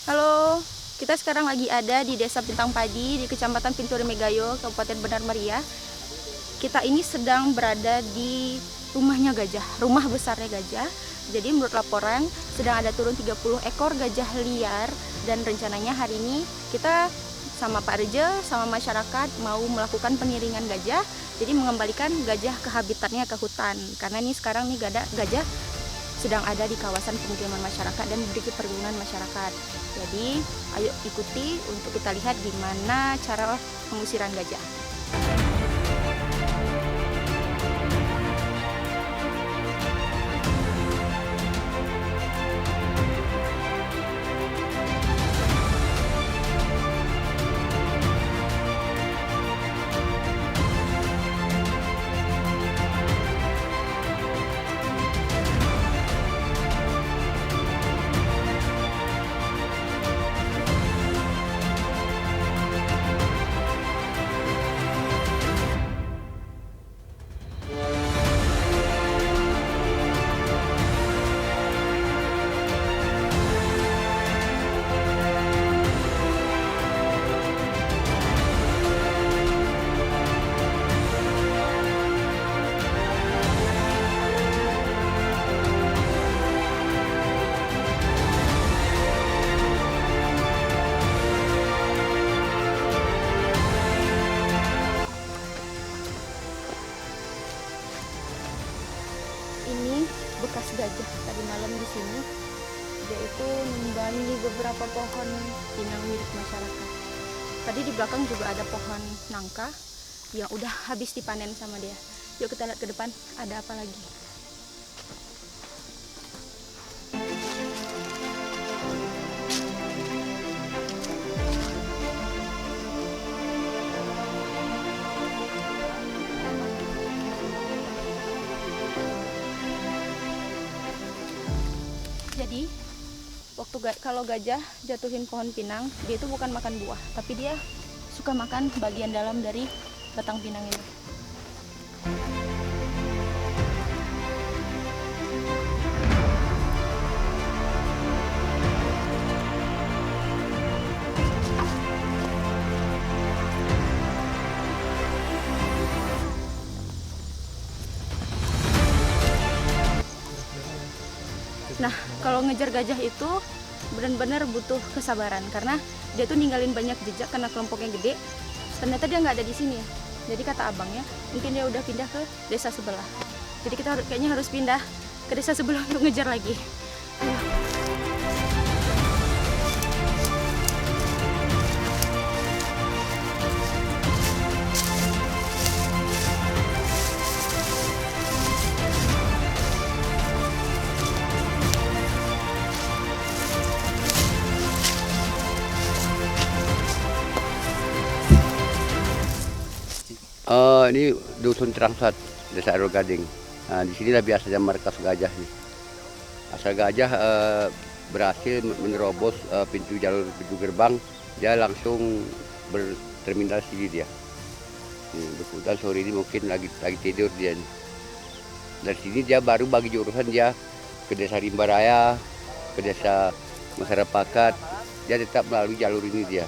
Halo, kita sekarang lagi ada di Desa Pintang Padi di Kecamatan Pinturi Megayo, Kabupaten Benar Meriah. Kita ini sedang berada di rumahnya gajah, rumah besarnya gajah. Jadi menurut laporan sedang ada turun 30 ekor gajah liar dan rencananya hari ini kita sama Pak Reje sama masyarakat mau melakukan pengiringan gajah. Jadi mengembalikan gajah ke habitatnya, ke hutan. Karena ini sekarang nih gajah sedang ada di kawasan pemukiman masyarakat dan di perkebunan masyarakat. Jadi, ayo ikuti untuk kita lihat gimana cara pengusiran gajah. Ini bekas gajah tadi malam di sini. Dia itu numbangi beberapa pohon pinang milik masyarakat. Tadi di belakang juga ada pohon nangka yang udah habis dipanen sama dia. Yuk kita lihat ke depan ada apa lagi. Jadi kalau gajah jatuhin pohon pinang, dia itu bukan makan buah, tapi dia suka makan bagian dalam dari batang pinang ini. Nah, kalau ngejar gajah itu benar-benar butuh kesabaran karena dia tuh ninggalin banyak jejak karena kelompoknya gede. Ternyata dia nggak ada di sini ya. Jadi kata abangnya, mungkin dia udah pindah ke desa sebelah. Jadi kita kayaknya harus pindah ke desa sebelah untuk ngejar lagi. Ayo. Ini dusun Trangsat, Desa Air Gading. Nah, di sinilah biasanya markas gajah nih. Asal gajah berhasil menerobos pintu gerbang, dia langsung berterminal sini dia. Kebetulan sore ini mungkin lagi tidur dia nih. Dari sini dia baru bagi jurusan dia ke Desa Rimbaraya, ke Desa Masyarakat. Dia tetap melalui jalur ini dia.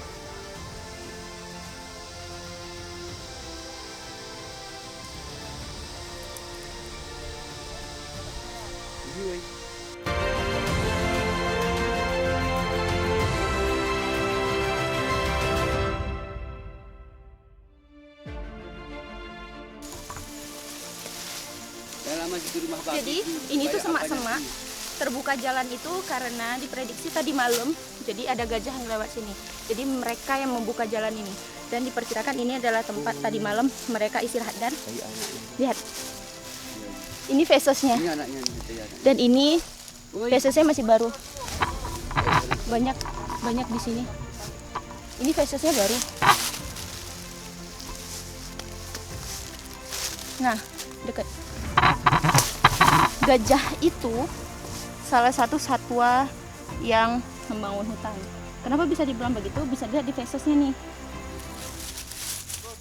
Jadi ini tuh semak-semak terbuka jalan itu karena diprediksi tadi malam jadi ada gajah yang lewat sini. Jadi mereka yang membuka jalan ini dan diperkirakan ini adalah tempat tadi malam mereka istirahat. Dan lihat ini fesesnya dan ini fesesnya masih baru, banyak di sini. Ini fesesnya baru. Nah, dekat. Gajah itu salah satu satwa yang membangun hutan. Kenapa bisa dibilang begitu? Bisa dilihat di fesesnya nih.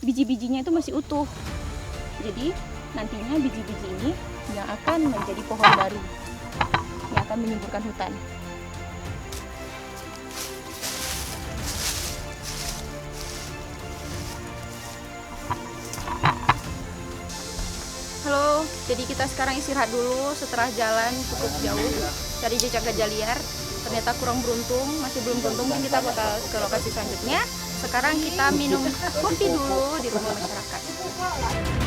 Biji-bijinya itu masih utuh. Jadi nantinya biji-biji ini yang akan menjadi pohon baru yang akan menyuburkan hutan. Jadi kita sekarang istirahat dulu setelah jalan cukup jauh cari jejak gajah liar. Ternyata kurang beruntung, masih belum beruntung, mungkin kita bakal ke lokasi selanjutnya. Sekarang kita minum kopi dulu di rumah masyarakat.